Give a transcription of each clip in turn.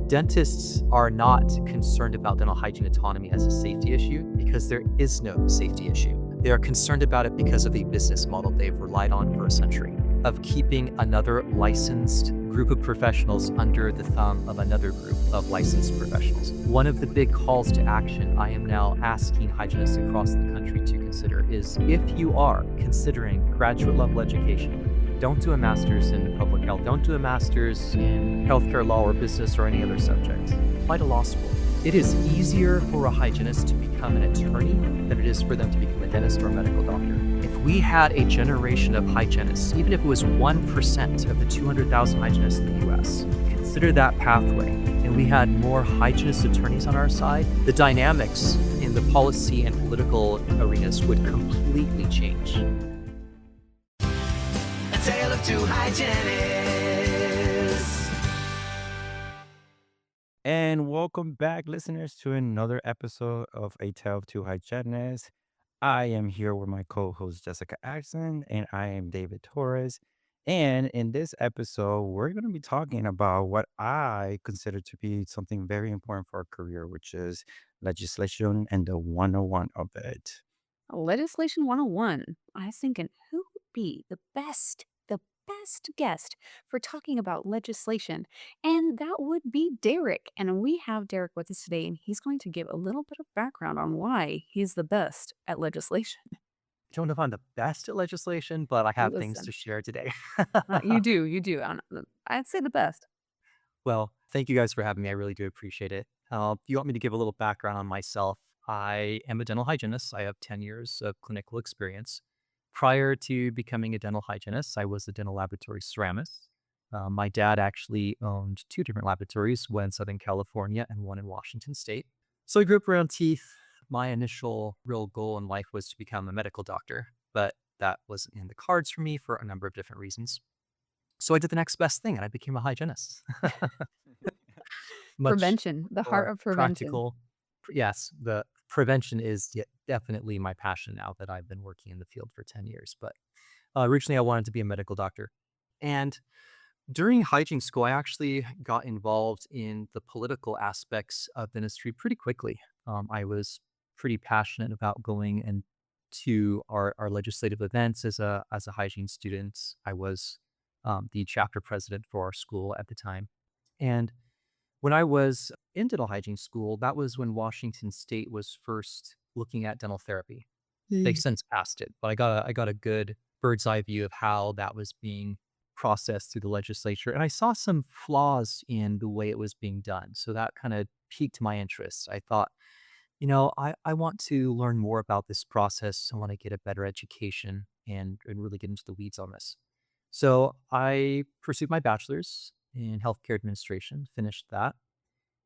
Dentists are not concerned about dental hygiene autonomy as a safety issue because there is no safety issue. They are concerned about it because of a business model they've relied on for a century of keeping another licensed group of professionals under the thumb of another group of licensed professionals. One of the big calls to action I am now asking hygienists across the country to consider is if you are considering graduate level education, don't do a master's in public health. Don't do a master's in healthcare law or business or any other subject. Apply to law school. It is easier for a hygienist to become an attorney than it is for them to become a dentist or a medical doctor. If we had a generation of hygienists, even if it was 1% of the 200,000 hygienists in the US, consider that pathway, and we had more hygienist attorneys on our side, the dynamics in the policy and political arenas would completely change. Tale of Two Hygienists. And welcome back, listeners, to another episode of A Tale of Two Hygienists. I am here with my co-host Jessica Axon, and I am David Torres. And in this episode, we're going to be talking about what I consider to be something very important for our career, which is legislation and the 101 of it. Legislation 101. I was thinking, who would be the best guest for talking about legislation? And that would be Derik. And we have Derik with us today, and he's going to give a little bit of background on why he's the best at legislation. I don't know if I'm the best at legislation, but I have things Listen, to share today. you do. I'd say the best. Well, thank you guys for having me. I really do appreciate it. If you want me to give a little background on myself, I am a dental hygienist. I have 10 years of clinical experience. Prior to becoming a dental hygienist, I was a dental laboratory ceramist. My dad actually owned two different laboratories, one in Southern California and one in Washington State. So I grew up around teeth. My initial real goal in life was to become a medical doctor, but that wasn't in the cards for me for a number of different reasons. So I did the next best thing and I became a hygienist. Much Prevention, the heart more of prevention. practical. Yes, the prevention is definitely my passion now that I've been working in the field for 10 years. But originally I wanted to be a medical doctor. And during hygiene school, I actually got involved in the political aspects of dentistry pretty quickly. I was pretty passionate about going and to our legislative events as a hygiene student. I was the chapter president for our school at the time. And when I was in dental hygiene school, that was when Washington State was first looking at dental therapy. They've since passed it, but I got a good bird's eye view of how that was being processed through the legislature, and I saw some flaws in the way it was being done. So that kind of piqued my interest. I thought, I want to learn more about this process. I want to get a better education and really get into the weeds on this. So I pursued my bachelor's in healthcare administration, finished that.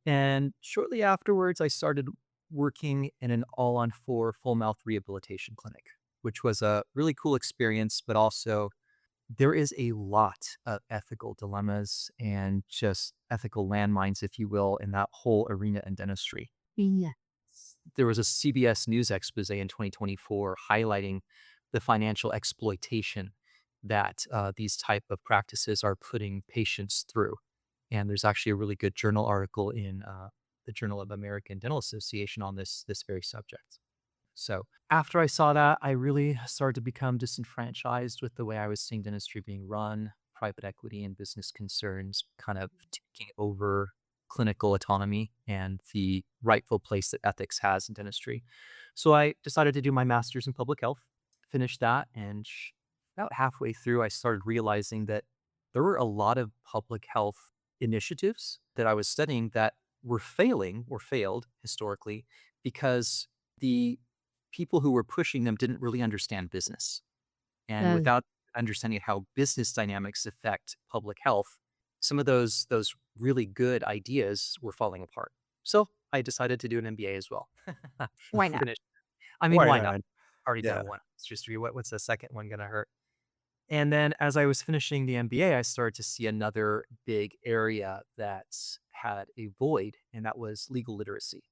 And shortly afterwards, I started working in an all-on-4 full mouth rehabilitation clinic, which was a really cool experience, but also there is a lot of ethical dilemmas and just ethical landmines, if you will, in that whole arena in dentistry. Yeah. There was a CBS News expose in 2024 highlighting the financial exploitation that these type of practices are putting patients through. And there's actually a really good journal article in the Journal of American Dental Association on this very subject. So after I saw that, I really started to become disenfranchised with the way I was seeing dentistry being run, private equity and business concerns kind of taking over clinical autonomy and the rightful place that ethics has in dentistry. So I decided to do my master's in public health, finished that, and about halfway through, I started realizing that there were a lot of public health initiatives that I was studying that were failing or failed historically because the people who were pushing them didn't really understand business. And Uh, without understanding how business dynamics affect public health, some of those really good ideas were falling apart. So I decided to do an MBA as well. why not? Finish. I mean, Why why not? not? Already Yeah. done one. It's just what's the second one gonna hurt? And then as I was finishing the MBA, I started to see another big area that had a void, and that was legal literacy.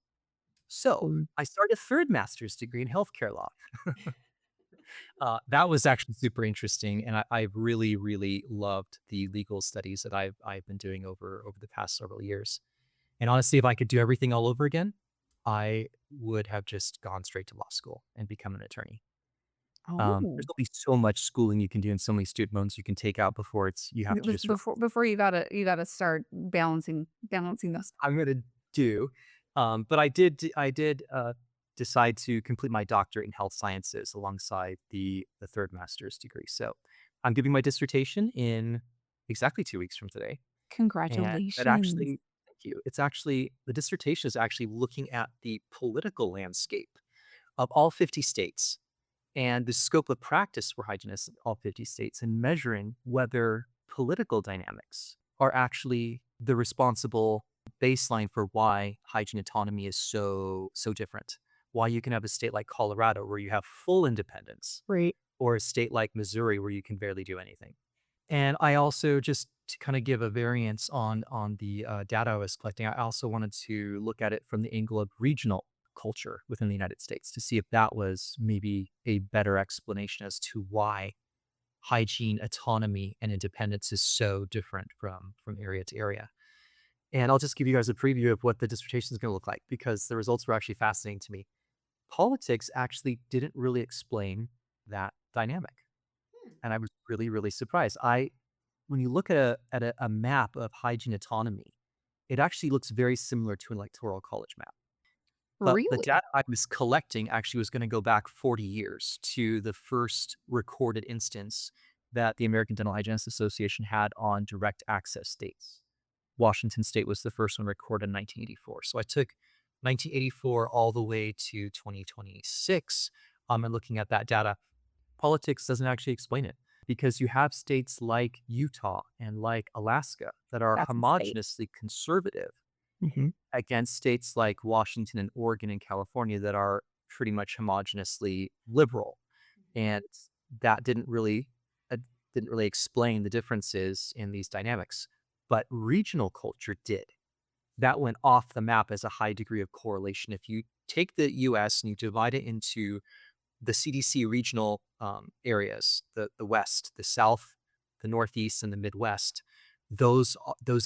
So Mm. I started a third master's degree in healthcare law. That was actually super interesting, and I really, really loved the legal studies that I've been doing over the past several years. And honestly, if I could do everything all over again, I would have just gone straight to law school and become an attorney. There's Oh, only so much schooling you can do and so many student loans you can take out before you have to just before you gotta start balancing those. I'm gonna do. But I did decide to complete my doctorate in health sciences alongside the third master's degree. So I'm giving my dissertation in exactly 2 weeks from today, and that Congratulations. actually, thank you. It's actually the dissertation is actually looking at the political landscape of all 50 states and the scope of practice for hygienists in all 50 states and measuring whether political dynamics are actually the responsible baseline for why hygiene autonomy is so different. Why you can have a state like Colorado where you have full independence, Right. or a state like Missouri where you can barely do anything. And I also just to kind of give a variance on the data I was collecting, I also wanted to look at it from the angle of regional culture within the United States to see if that was maybe a better explanation as to why hygiene autonomy and independence is so different from area to area. And I'll just give you guys a preview of what the dissertation is going to look like because the results were actually fascinating to me. Politics actually didn't really explain that dynamic, and I was really surprised. I When you look at a map of hygiene autonomy, it actually looks very similar to an electoral college map. But the Really? data I was collecting actually was gonna go back 40 years to the first recorded instance that the American Dental Hygienists Association had on direct access states. Washington State was the first one recorded in 1984. So I took 1984 all the way to 2026, and looking at that data. Politics doesn't actually explain it because you have states like Utah and like Alaska that are That's insane. homogeneously conservative Mhm. against states like Washington and Oregon and California that are pretty much homogeneously liberal. And that uh, didn't really explain the differences in these dynamics. But regional culture did. That went off the map as a high degree of correlation. If you take the US and you divide it into the CDC regional areas, the West, the South, the Northeast, and the Midwest, those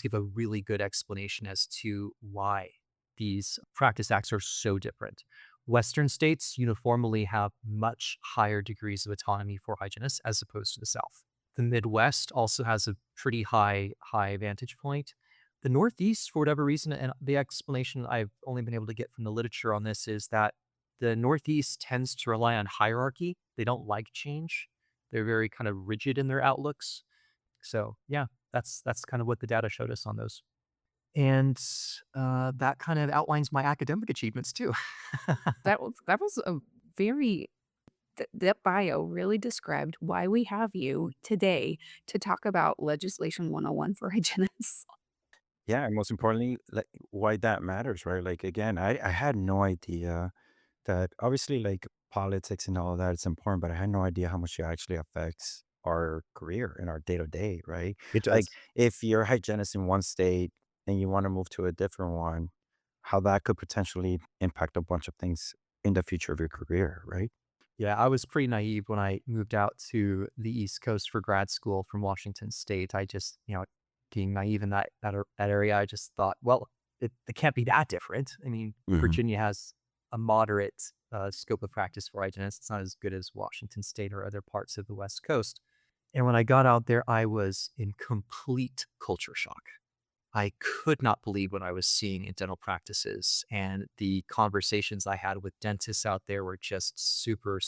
give a really good explanation as to why these practice acts are so different. Western states uniformly have much higher degrees of autonomy for hygienists as opposed to the South. The Midwest also has a pretty high vantage point. The Northeast, for whatever reason, and the explanation I've only been able to get from the literature on this is that the Northeast tends to rely on hierarchy. They don't like change. They're very kind of rigid in their outlooks. So yeah, that's kind of what the data showed us on those. And that kind of outlines my academic achievements too. That was a very that bio really described why we have you today to talk about legislation 101 for hygienists. Yeah, and most importantly, like why that matters, right? Like again, I had no idea that obviously like politics and all of that it's important, but I had no idea how much it actually affects our career and our day to day, right? It Like does. if you're a hygienist in one state and you want to move to a different one, how that could potentially impact a bunch of things in the future of your career, right? Yeah, I was pretty naive when I moved out to the East Coast for grad school from Washington State. I just, being naive in that area, I just thought, well, it can't be that different. I mean, Hmm. Virginia has a moderate scope of practice for hygienists. It's not as good as Washington State or other parts of the West Coast. And when I got out there, I was in complete culture shock. I could not believe what I was seeing in dental practices, and the conversations I had with dentists out there were just super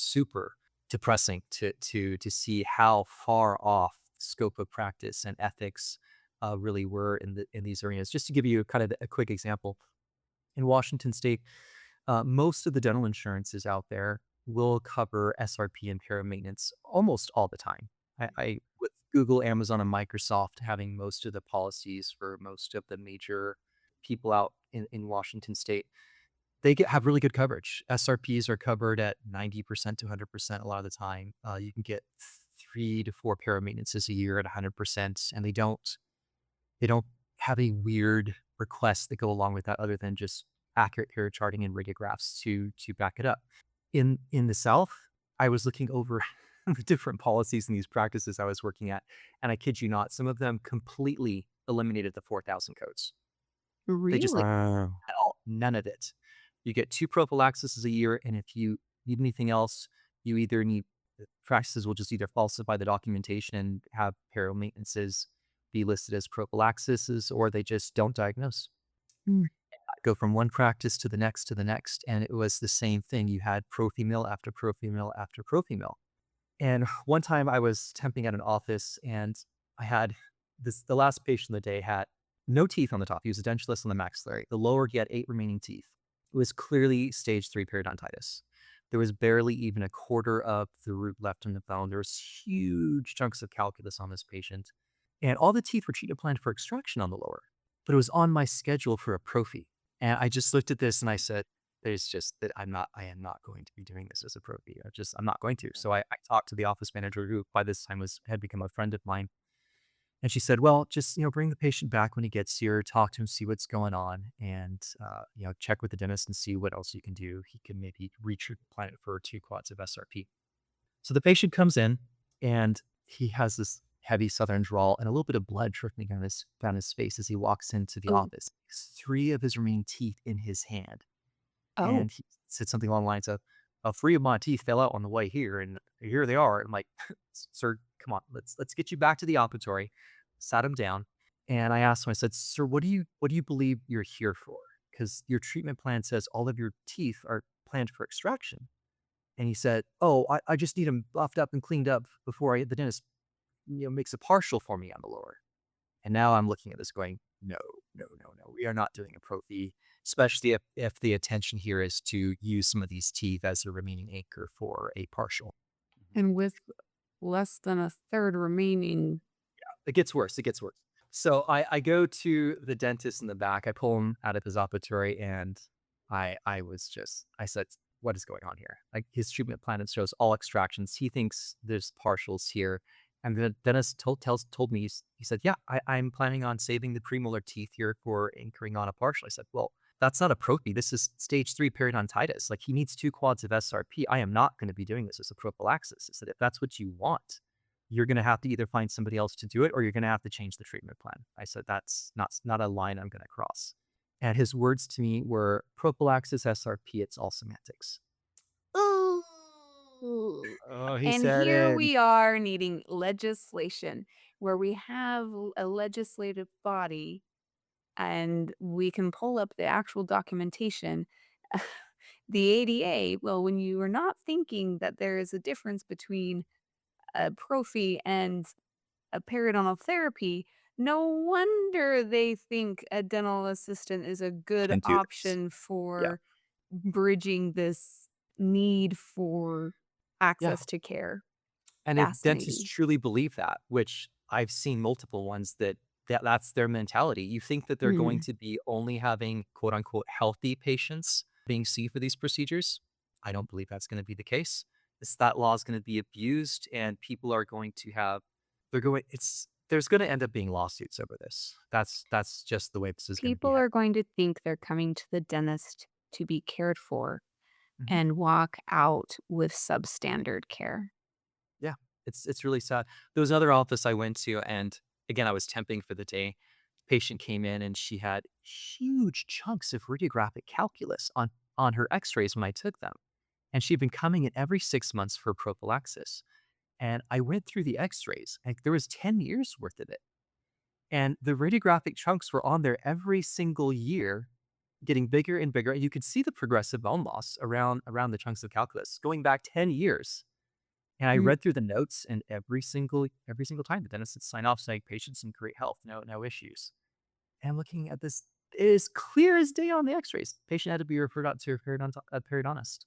depressing to see how far off scope of practice and ethics really were in these areas. Just to give you kind of a quick example, in Washington State, most of the dental insurances out there will cover SRP and care maintenance almost all the time. With Google, Amazon, and Microsoft having most of the policies for most of the major people out in Washington State, they have really good coverage. SRPs are covered at 90% to 100% a lot of the time. You can get 3 to 4 para maintenances a year at 100%, and they don't have any weird requests that go along with that other than just accurate period charting and radiographs to back it up. In the South, I was looking over the different policies and these practices I was working at, and I kid you not, some of them completely eliminated the 4,000 codes. They just Really? like Wow. at all, none of it. You get 2 prophylaxis a year, and if you need anything else, you either need practices will just either falsify the documentation and have peril maintenances be listed as prophylaxis, or they just don't diagnose. Mm. I go from one practice to the next, and it was the same thing. You had prophy mill after prophy mill after prophy mill. And one time I was temping at an office and I had the last patient of the day had no teeth on the top. He was a dentulous on the maxillary. The lower, he had 8 remaining teeth. It was clearly stage 3 periodontitis. There was barely even a quarter of the root left in the bone. There was huge chunks of calculus on this patient. And all the teeth were treatment planned for extraction on the lower, but it was on my schedule for a prophy. And I just looked at this and I said, there's just that I am not going to be doing this as a prophy. I'm not going to. So I talked to the office manager who by this time had become a friend of mine. And she said, well, just, bring the patient back when he gets here, talk to him, see what's going on, and, check with the dentist and see what else you can do. He can maybe retreatment plan it for 2 quads of SRP. So the patient comes in and he has this heavy southern drawl and a little bit of blood trickling down his face as he walks into the Oh. office. 3 of his remaining teeth in his hand. Oh. And he said something along the lines of, 3 of my teeth fell out on the way here, and here they are." I'm like, "Sir, come on, let's get you back to the operatory." Sat him down, and I asked him, I said, "Sir, what do you believe you're here for? Because your treatment plan says all of your teeth are planned for extraction." And he said, "Oh, I just need them buffed up and cleaned up before the dentist, makes a partial for me on the lower." And now I'm looking at this going, no, no, no, no. We are not doing a prophy, especially if the attention here is to use some of these teeth as a remaining anchor for a partial. And with less than a third remaining. It gets worse. It gets worse. So I go to the dentist in the back. I pull him out of his operatory, and I said, "What is going on here?" Like his treatment plan it shows all extractions. He thinks there's partials here, and the dentist told me he said, "Yeah, I'm planning on saving the premolar teeth here for anchoring on a partial." I said, "Well, that's not a prophy. This is stage 3 periodontitis. Like he needs 2 quads of SRP. I am not going to be doing this as a prophylaxis." I said, "If that's what you want, you're gonna have to either find somebody else to do it or you're gonna have to change the treatment plan." I said, "That's not a line I'm gonna cross." And his words to me were, "Prophylaxis, SRP, it's all semantics." Ooh. Oh, he And said here it. we are needing legislation where we have a legislative body and we can pull up the actual documentation. The ADA, well, when you are not thinking that there is a difference between a prophy and a periodontal therapy, no wonder they think a dental assistant is a good Can do this. option Yeah. for bridging this need for Yeah. access to care. And if dentists Fascinating. truly believe that, which I've seen multiple ones that's their mentality. You think that they're going Mm. to be only having quote unquote healthy patients being seen for these procedures. I don't believe that's going to be the case. That law is going to be abused and people are going to have they're going it's there's going to end up being lawsuits over this. That's just the way this is going to be People are going to think they're coming to the dentist to be cared for Mhm. and walk out with substandard care. Yeah, it's really sad. There was another office I went to, and again, I was temping for the day. Patient came in, and she had huge chunks of radiographic calculus on her X-rays when I took them, and she'd been coming in every 6 months for prophylaxis. And I went through the X-rays, and there was 10 years worth of it, and the radiographic chunks were on there every single year, getting bigger and bigger. And you could see the progressive bone loss around the chunks of calculus going back 10 years. And I Mm. read through the notes, and every single time the dentist would sign off saying patient's in great health, no issues. And I'm looking at this, it is clear as day on the X-rays. Patient had to be referred out to a periodontist,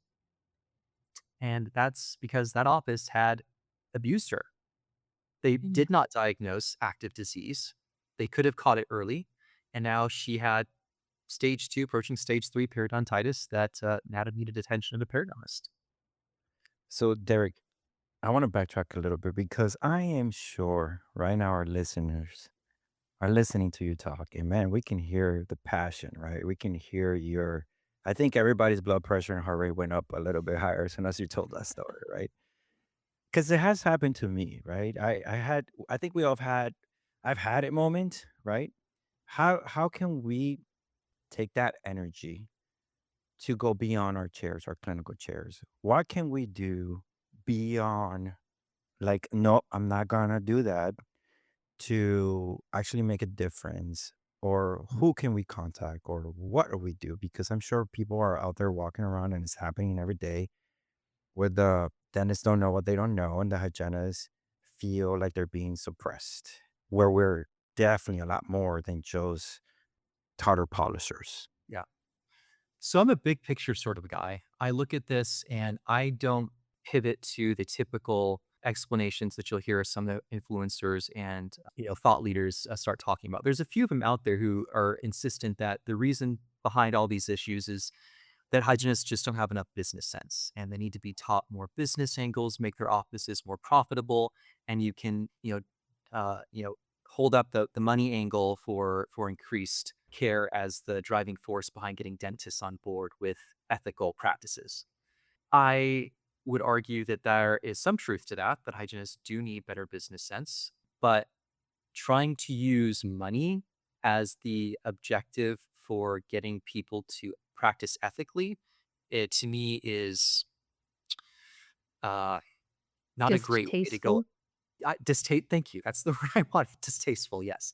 and that's because that office had abused her. They Mm. did not diagnose active disease. They could have caught it early, and now she had stage 2, approaching stage 3 periodontitis that now needed attention of a periodontist. So, Derek, I want to backtrack a little bit because I am sure right now our listeners are listening to you talk. And man, we can hear the passion, right? We can hear your, I think everybody's blood pressure and heart rate went up a little bit higher as soon as you told that story, right? Because it has happened to me, right? I think we all have had, I've had it moment, right? How can we? take that energy to go beyond our chairs, our clinical chairs? What can we do beyond, like, no, I'm not gonna do that, to actually make a difference? Or who can we contact, or what do we do? Because I'm sure people are out there walking around and it's happening every day where the dentists don't know what they don't know and the hygienists feel like they're being suppressed, where we're definitely a lot more than just tartar polishers. Yeah. So I'm a big picture sort of guy. I look at this and I don't pivot to the typical explanations that you'll hear some of the influencers and thought leaders start talking about. There's a few of them out there who are insistent that the reason behind all these issues is that hygienists just don't have enough business sense and they need to be taught more business angles, make their offices more profitable, and you can, hold up the money angle for increased care as the driving force behind getting dentists on board with ethical practices. I would argue that there is some truth to that hygienists do need better business sense, but trying to use money as the objective for getting people to practice ethically, it to me is uh, not a great way to go. Distasteful. Thank you. That's the word I want. Distasteful. Yes.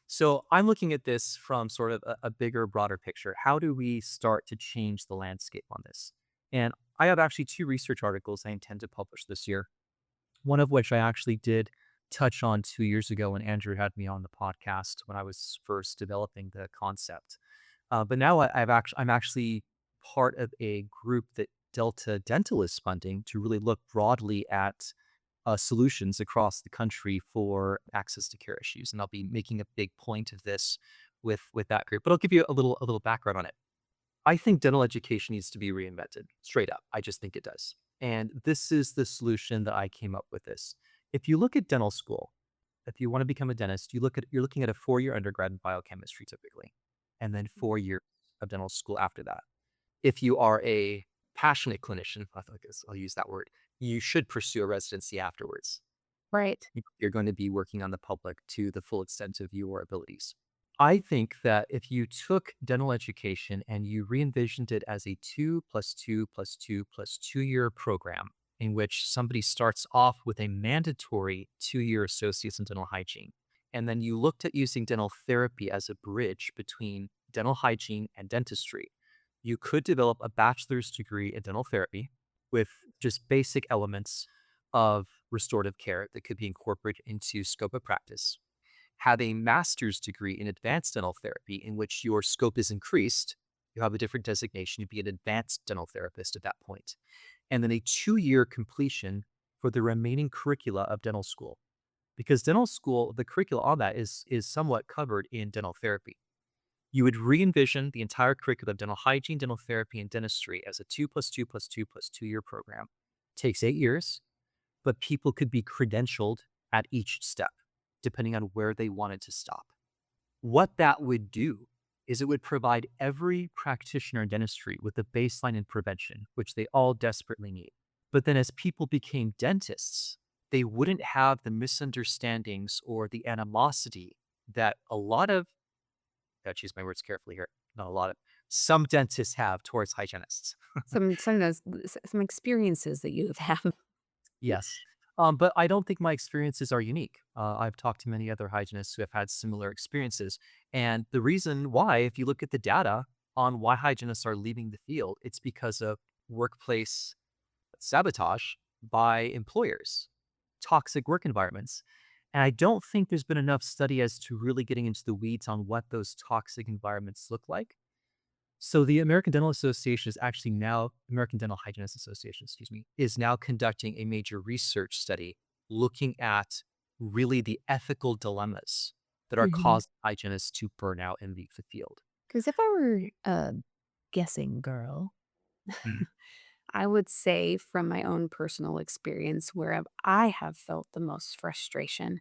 So I'm looking at this from sort of a bigger, broader picture. How do we start to change the landscape on this? And I have actually two research articles I intend to publish this year. One of which I actually did touch on 2 years ago when Andrew had me on the podcast when I was first developing the concept. But now I'm actually part of a group that Delta Dental is funding to really look broadly at solutions across the country for access to care issues, and I'll be making a big point of this with that group. But I'll give you a little background on it. I think dental education needs to be reinvented, straight up. I just think it does. And this is the solution that I came up with this. If you look at dental school, if you want to become a dentist, you're looking at a 4-year undergrad in biochemistry typically, and then 4 years of dental school after that. If you are a passionate clinician, I guess I'll use that word, you should pursue a residency afterwards. Right. You're going to be working on the public to the full extent of your abilities. I think that if you took dental education and you re-envisioned it as a 2+2+2+2 year program in which somebody starts off with a mandatory 2-year associates in dental hygiene, and then you looked at using dental therapy as a bridge between dental hygiene and dentistry, you could develop a bachelor's degree in dental therapy with just basic elements of restorative care that could be incorporated into scope of practice, have a master's degree in advanced dental therapy in which your scope is increased. You have a different designation. You'd be an advanced dental therapist at that point. And then a 2-year completion for the remaining curricula of dental school. Because dental school, the curricula on that is somewhat covered in dental therapy. You would re-envision the entire curriculum of dental hygiene, dental therapy, and dentistry as a 2+2+2+2 year program. Takes 8 years, but people could be credentialed at each step, depending on where they wanted to stop. What that would do is it would provide every practitioner in dentistry with a baseline in prevention, which they all desperately need. But then as people became dentists, they wouldn't have the misunderstandings or the animosity that a lot of, gotta choose my words carefully here, not a lot of, some dentists have towards hygienists. Some of those some experiences that you have had. Yes. But I don't think my experiences are unique. I've talked to many other hygienists who have had similar experiences. And the reason why, if you look at the data on why hygienists are leaving the field, it's because of workplace sabotage by employers, toxic work environments. And I don't think there's been enough study as to really getting into the weeds on what those toxic environments look like. So the American Dental Association is actually now American Dental Hygienists Association, excuse me, is now conducting a major research study looking at really the ethical dilemmas that are Mhm. causing hygienists to burn out and leave the field. 'Cause if I were a guessing girl, Mm. I would say from my own personal experience where I have felt the most frustration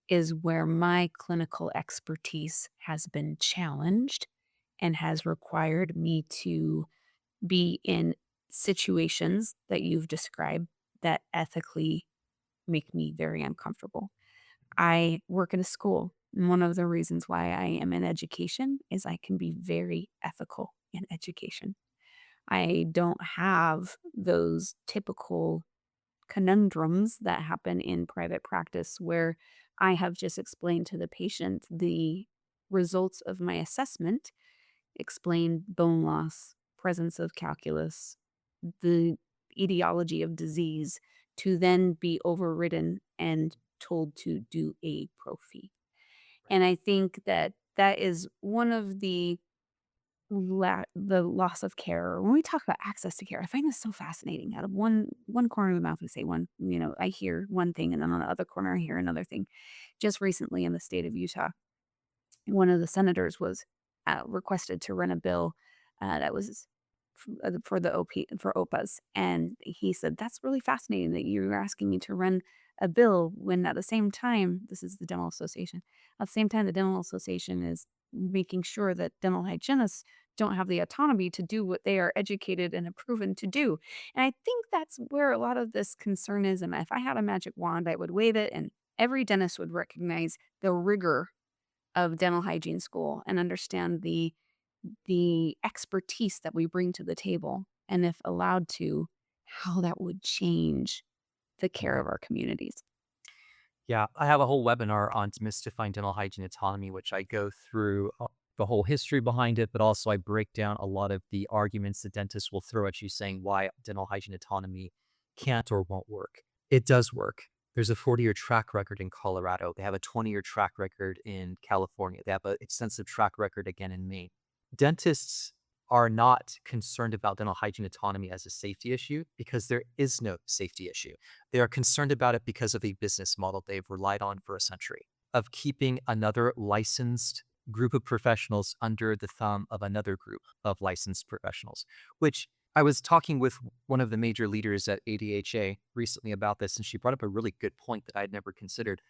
is where my clinical expertise has been challenged and has required me to be in situations that you've described that ethically make me very uncomfortable. I work in a school And one of the reasons why I am in education is I can be very ethical in education. I don't have those typical conundrums that happen in private practice where I have just explained to the patient the results of my assessment, explained bone loss, presence of calculus, the etiology of disease, to then be overridden and told to do a prophy. And I think that that is one of the loss of care. When we talk about access to care, I find this so fascinating. Out of one corner of the mouth, we say one, I hear one thing, and then on the other corner, I hear another thing. Just recently in the state of Utah, one of the senators was requested to run a bill that was for the for OPAs, and he said, "That's really fascinating that you're asking me to run a bill when at the same time, this is the dental association. At the same time, the dental association is making sure that dental hygienists don't have the autonomy to do what they are educated and proven to do." And I think that's where a lot of this concern is. And if I had a magic wand, I would wave it, and every dentist would recognize the rigor of dental hygiene school and understand the expertise that we bring to the table, and if allowed to, how that would change the care of our communities. Yeah, I have a whole webinar on demystifying dental hygiene autonomy, which I go through the whole history behind it, but also I break down a lot of the arguments that dentists will throw at you saying why dental hygiene autonomy can't or won't work. It does work. There's a 40-year track record in Colorado. They have a 20-year track record in California. They have an extensive track record again in Maine. Dentists are not concerned about dental hygiene autonomy as a safety issue because there is no safety issue. They are concerned about it because of a business model they've relied on for a century of keeping another licensed group of professionals under the thumb of another group of licensed professionals, which I was talking with one of the major leaders at ADHA recently about this, and she brought up a really good point that I had never considered.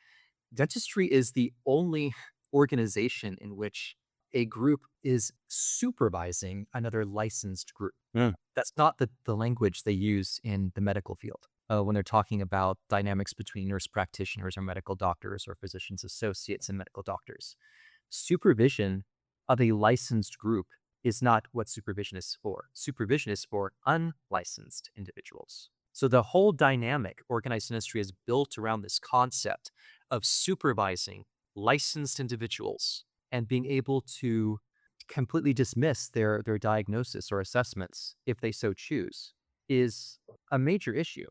Dentistry is the only organization in which a group is supervising another licensed group. Mm. That's not the language they use in the medical field when they're talking about dynamics between nurse practitioners or medical doctors or physicians associates and medical doctors. Supervision of a licensed group is not what supervision is for. Supervision is for unlicensed individuals. So the whole dynamic organized industry is built around this concept of supervising licensed individuals and being able to completely dismiss their diagnosis or assessments if they so choose is a major issue.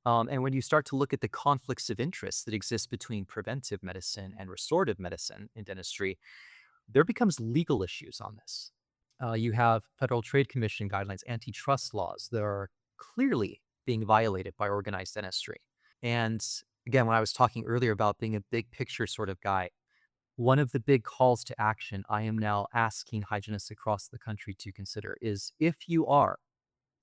And when you start to look at the conflicts of interest that exist between preventive medicine and restorative medicine in dentistry, there becomes legal issues on this. You have Federal Trade Commission guidelines, antitrust laws that are clearly being violated by organized dentistry. And again, when I was talking earlier about being a big picture sort of guy, one of the big calls to action I am now asking hygienists across the country to consider is if you are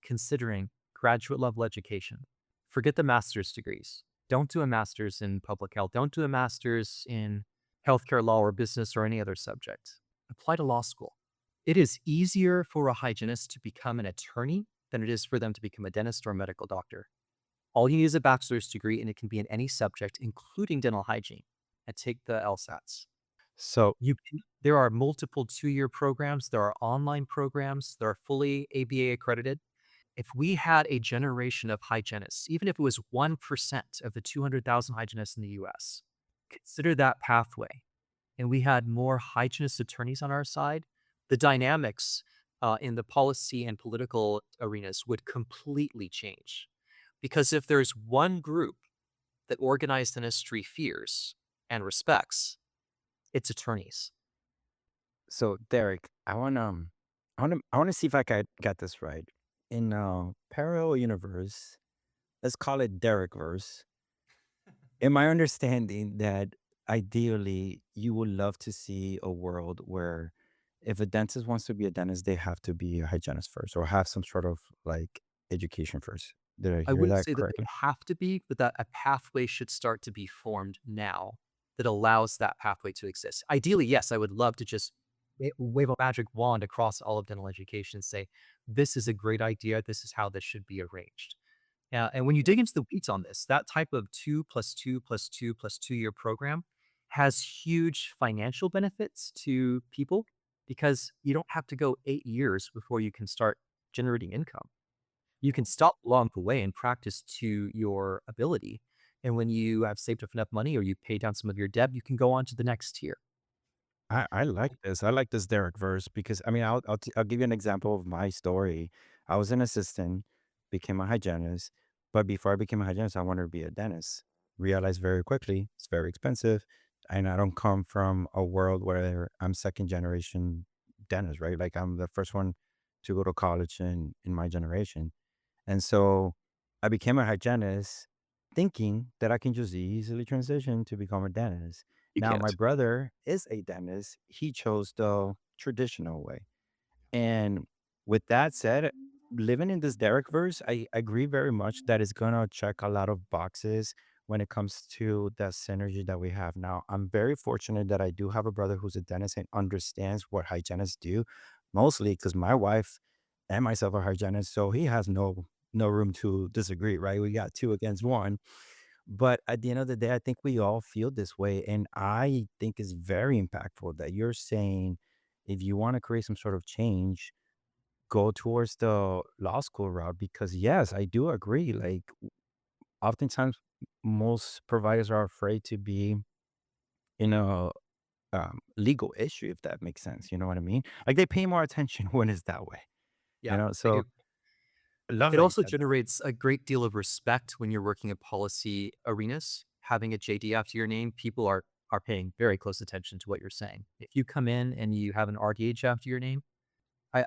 considering graduate level education, forget the master's degrees. Don't do a master's in public health. Don't do a master's in healthcare law or business or any other subject. Apply to law school. It is easier for a hygienist to become an attorney than it is for them to become a dentist or a medical doctor. All you need is a bachelor's degree, and it can be in any subject, including dental hygiene, and take the LSATs. So, There are multiple 2-year programs. There are online programs. That are fully ABA accredited. If we had a generation of hygienists, even if it was 1% of the 200,000 hygienists in the US, consider that pathway, and we had more hygienist attorneys on our side, the dynamics in the policy and political arenas would completely change. Because if there's one group that organized industry fears and respects, it's attorneys. Derek, I wanna see if I got this right. In parallel universe, let's call it Derek verse. Am I understanding that ideally you would love to see a world where if a dentist wants to be a dentist, they have to be a hygienist first or have some sort of like education first? Did I I hear wouldn't that say that they correctly? have to be, but that a pathway should start to be formed now that allows that pathway to exist. Ideally, yes, I would love to just wave a magic wand across all of dental education and say, this is a great idea. This is how this should be arranged. Yeah, and when you dig into the weeds on this, that type of 2 plus 2 plus 2 plus 2-year program has huge financial benefits to people because you don't have to go 8 years before you can start generating income. You can stop along the way and practice to your ability. And when you have saved up enough money or you pay down some of your debt, you can go on to the next tier. I like this. I like this Derek verse because I mean, I'll give you an example of my story. I was an assistant, became a hygienist, but before I became a hygienist, I wanted to be a dentist. Realized very quickly it's very expensive, and I don't come from a world where I'm second generation dentist, right? Like I'm the first one to go to college in my generation. And so I became a hygienist thinking that I can just easily transition to become a dentist. You Now, my can't. brother is a dentist. He chose the traditional way. And with that said, living in this Derek verse, I agree very much that it's gonna check a lot of boxes when it comes to the synergy that we have now. I'm very fortunate that I do have a brother who's a dentist and understands what hygienists do, mostly because my wife and myself are hygienists, so he has no room to disagree, right? We got two against one. But at the end of the day, I think we all feel this way. And I think it's very impactful that you're saying if you want to create some sort of change, go towards the law school route. Because, yes, I do agree. Like, oftentimes, most providers are afraid to be in a legal issue, if that makes sense. You know what I mean? Like, they pay more attention when it's that way, Yeah, they So, do. I love It that you also said that. generates a great deal of respect when you're working in policy arenas. Having a JD after your name, people are paying very close attention to what you're saying. If you come in and you have an RDH after your name,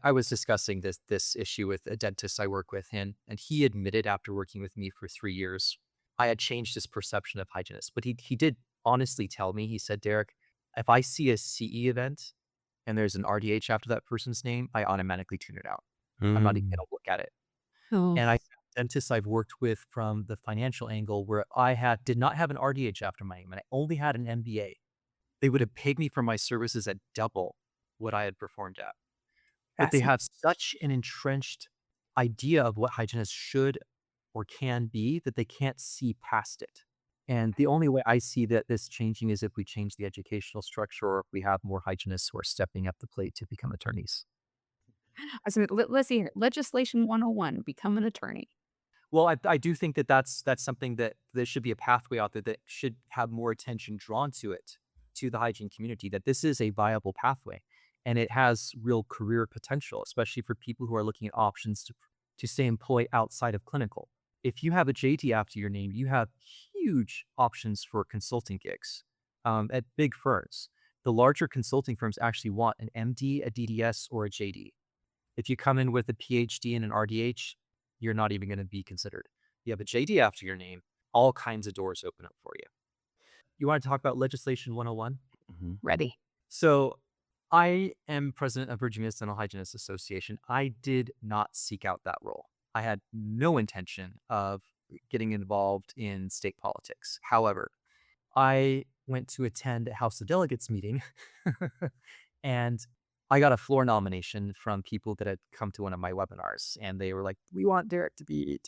I was discussing this issue with a dentist I work with, and he admitted after working with me for 3 years, I had changed his perception of hygienists. But he did honestly tell me, he said, Derek, if I see a CE event and there's an RDH after that person's name, I automatically tune it out. I'm not even Mm, gonna look at it. Oh, And I found dentists I've worked with from the financial angle where I did not have an RDH after my name and I only had an MBA. They would have paid me for my services at double what I had performed at. But they fascinating. have such an entrenched idea of what hygienists should or can be that they can't see past it. And the only way I see that this changing is if we change the educational structure or if we have more hygienists who are stepping up the plate to become attorneys. I said, let's see here. Legislation 101, become an attorney. Well, I do think that that's something that there should be a pathway out there that should have more attention drawn to it, to the hygiene community, that this is a viable pathway and it has real career potential, especially for people who are looking at options to stay employed outside of clinical. If you have a JD after your name, you have huge options for consulting gigs at big firms. The larger consulting firms actually want an MD, a DDS, or a JD. If you come in with a PhD and an RDH, you're not even gonna be considered. You have a JD after your name, all kinds of doors open up for you. You wanna talk about legislation 101? mhm. Ready. So, I am president of Virginia's Dental Hygienists Association. I did not seek out that role. I had no intention of getting involved in state politics. However, I went to attend a House of Delegates meeting, and I got a floor nomination from people that had come to one of my webinars, and they were like, "We want Derek to be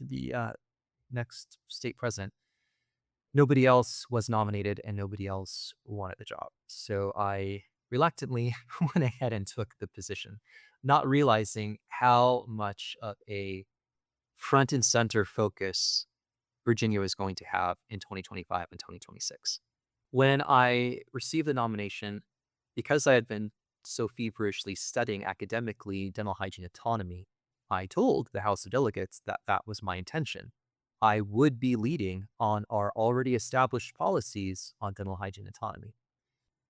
next state president." Nobody else was nominated, and nobody else wanted the job. So I reluctantly went ahead and took the position, not realizing how much of a front and center focus Virginia was going to have in 2025 and 2026. When I received the nomination, because I had been so feverishly studying academically dental hygiene autonomy, I told the House of Delegates that that was my intention. I would be leading on our already established policies on dental hygiene autonomy.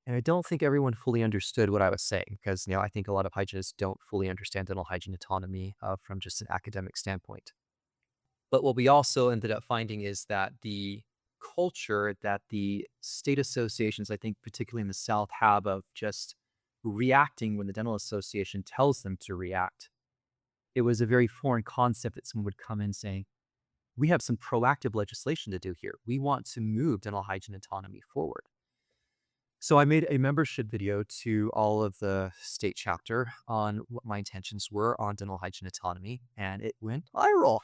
And I don't think everyone fully understood what I was saying because, I think a lot of hygienists don't fully understand dental hygiene autonomy from just an academic standpoint. But what we also ended up finding is that the culture that the state associations, I think particularly in the South, have of just reacting when the dental association tells them to react. It was a very foreign concept that someone would come in saying, we have some proactive legislation to do here. We want to move dental hygiene autonomy forward. So I made a membership video to all of the state chapter on what my intentions were on dental hygiene autonomy, and it went viral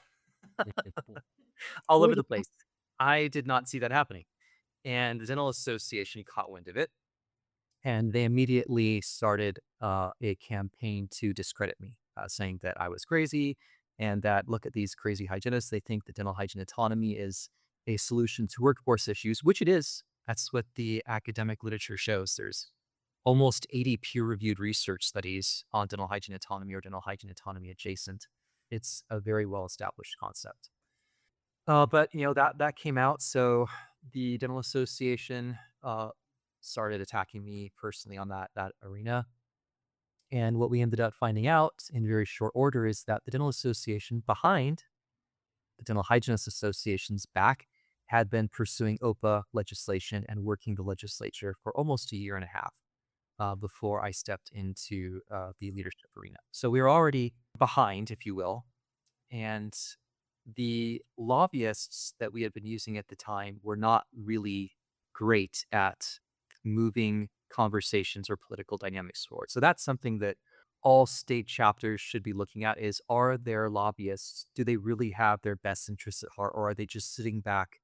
all over Word the of mouth. place. I did not see that happening. And the Dental Association caught wind of it, and they immediately started a campaign to discredit me, saying that I was crazy and that look at these crazy hygienists. They think that dental hygiene autonomy is a solution to workforce issues, which it is. That's what the academic literature shows. There's almost 80 peer-reviewed research studies on dental hygiene autonomy or dental hygiene autonomy adjacent. It's a very well-established concept. But that came out, so the dental association started attacking me personally on that arena. And what we ended up finding out in very short order is that the dental association behind the Dental Hygienists Association's back had been pursuing OPA legislation and working the legislature for almost a year and a half before I stepped into the leadership arena. So we were already behind, if you will, and the lobbyists that we had been using at the time were not really great at moving conversations or political dynamics forward. So that's something that all state chapters should be looking at is, are their lobbyists, do they really have their best interests at heart, or are they just sitting back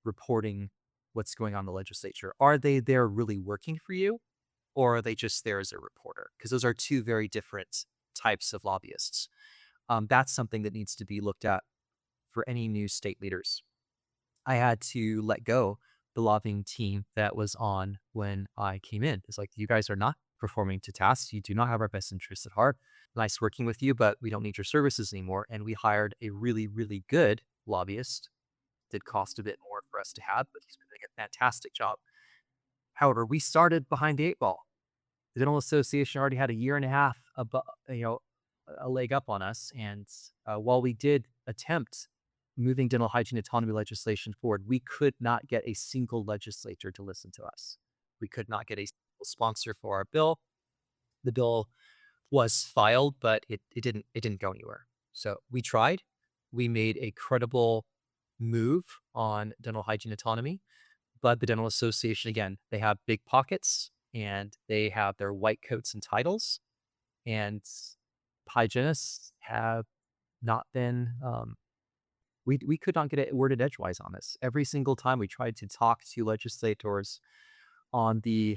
reporting what's going on in the legislature? Are they there really working for you, or are they just there as a reporter? Because those are two very different types of lobbyists. That's something that needs to be looked at for any new state leaders. I had to let go the lobbying team that was on when I came in. It's like, you guys are not performing to tasks. You do not have our best interests at heart. Nice working with you, but we don't need your services anymore. And we hired a really, really good lobbyist. Did cost a bit more for us to have, but he's been doing a fantastic job. However, we started behind the eight ball. The Dental Association already had a year and a half a leg up on us. And while we did attempt moving dental hygiene autonomy legislation forward, we could not get a single legislator to listen to us. We could not get a single sponsor for our bill. The bill was filed, but it didn't go anywhere. So we tried. We made a credible move on dental hygiene autonomy, but the Dental Association, again, they have big pockets and they have their white coats and titles, and hygienists have not been we could not get it worded edgewise on this. Every single time we tried to talk to legislators on the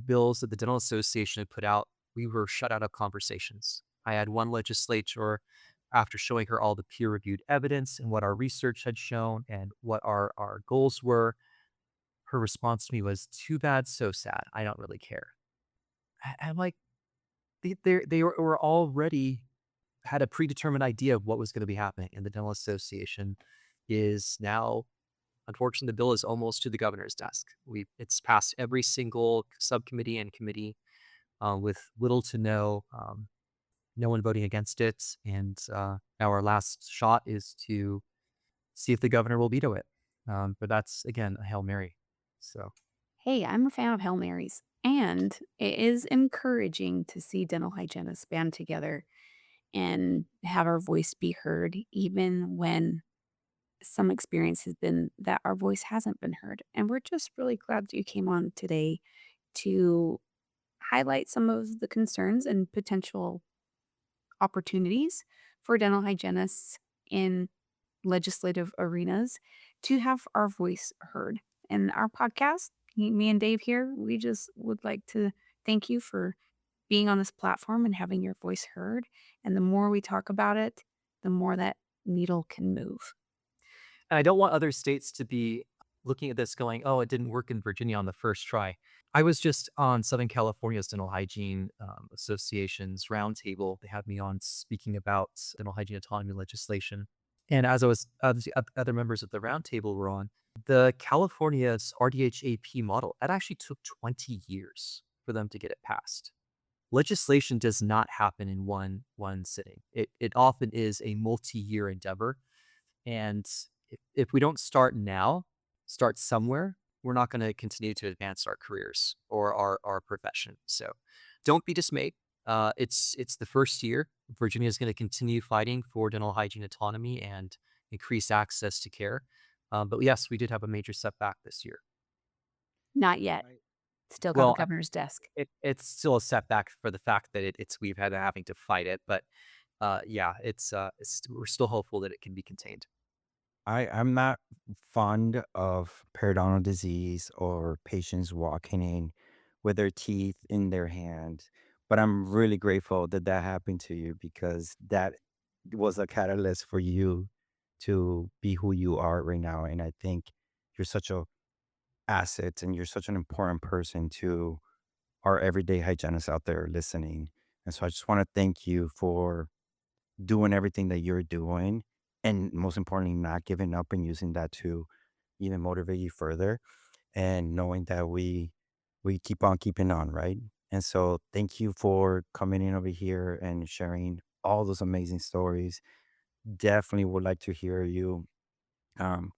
bills that the Dental Association had put out, we were shut out of conversations. I had one legislator, after showing her all the peer-reviewed evidence and what our research had shown and what our goals were, her response to me was, "Too bad, so sad. I don't really care." I'm like, they were already had a predetermined idea of what was going to be happening. And the Dental Association is now, unfortunately, the bill is almost to the governor's desk. It's passed every single subcommittee and committee with little to no one voting against it. And now our last shot is to see if the governor will veto it. But that's, again, a Hail Mary. So Hey, I'm a fan of Hail Marys, and it is encouraging to see dental hygienists band together and have our voice be heard, even when some experience has been that our voice hasn't been heard. And we're just really glad that you came on today to highlight some of the concerns and potential opportunities for dental hygienists in legislative arenas to have our voice heard. And our podcast, me and Dave here, we just would like to thank you for being on this platform and having your voice heard. And the more we talk about it, the more that needle can move. and I don't want other states to be looking at this going, "Oh, it didn't work in Virginia on the first try." I was just on Southern California's Dental Hygiene Association's roundtable. They had me on speaking about dental hygiene autonomy legislation. And as the other members of the roundtable were on, the California's RDHAP model, that actually took 20 years for them to get it passed. Legislation does not happen in one sitting. It often is a multi-year endeavor, and if we don't start now, start somewhere, we're not going to continue to advance our careers or our profession. So don't be dismayed. It's the first year. Virginia is going to continue fighting for dental hygiene autonomy and increase access to care. But yes, we did have a major setback this year. Not yet. Right. Still got the Well, governor's desk. it's still a setback for the fact that it's we've had having to fight it, but yeah, it's we're still hopeful that it can be contained. I'm not fond of periodontal disease or patients walking in with their teeth in their hand, but I'm really grateful that that happened to you because that was a catalyst for you to be who you are right now. And I think you're such a asset and you're such an important person to our everyday hygienists out there listening. And so I just want to thank you for doing everything that you're doing and most importantly not giving up and using that to even motivate you further and knowing that we keep on keeping on, right? And so thank you for coming in over here and sharing all those amazing stories. Definitely would like to hear you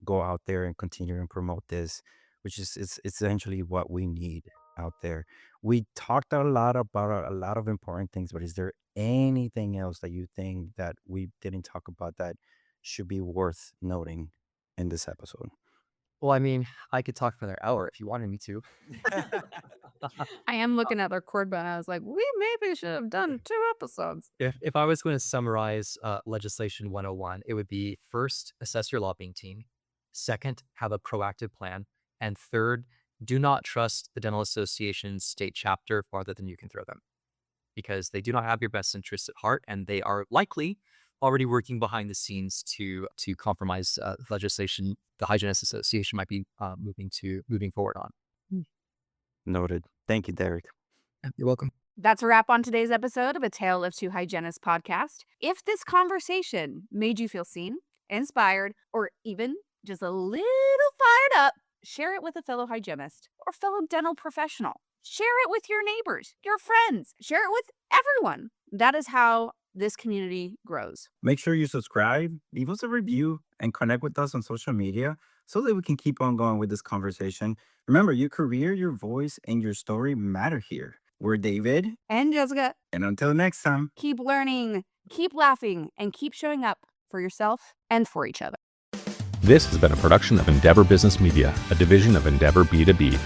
go out there and continue and promote this, which is it's essentially what we need out there. We talked a lot about a lot of important things, but is there anything else that you think that we didn't talk about that should be worth noting in this episode? Well, I mean, I could talk for another hour if you wanted me to. I am looking at the cord button. I was like, we maybe should have done 2 episodes. If I was going to summarize legislation 101, it would be first, assess your lobbying team. Second, have a proactive plan. And third, do not trust the Dental Association's state chapter farther than you can throw them, because they do not have your best interests at heart, and they are likely already working behind the scenes to compromise legislation the Hygienists Association might be moving forward on. Noted. Thank you, Derek. You're welcome. That's a wrap on today's episode of A Tale of Two Hygienists podcast. If this conversation made you feel seen, inspired, or even just a little fired up, share it with a fellow hygienist or fellow dental professional. Share it with your neighbors, your friends, share it with everyone. That is how this community grows. Make sure you subscribe, leave us a review, and connect with us on social media so that we can keep on going with this conversation. Remember, your career, your voice, and your story matter here. We're David. And Jessica, And until next time. keep learning, keep laughing, and keep showing up for yourself and for each other. This has been a production of Endeavor Business Media, a division of Endeavor B2B.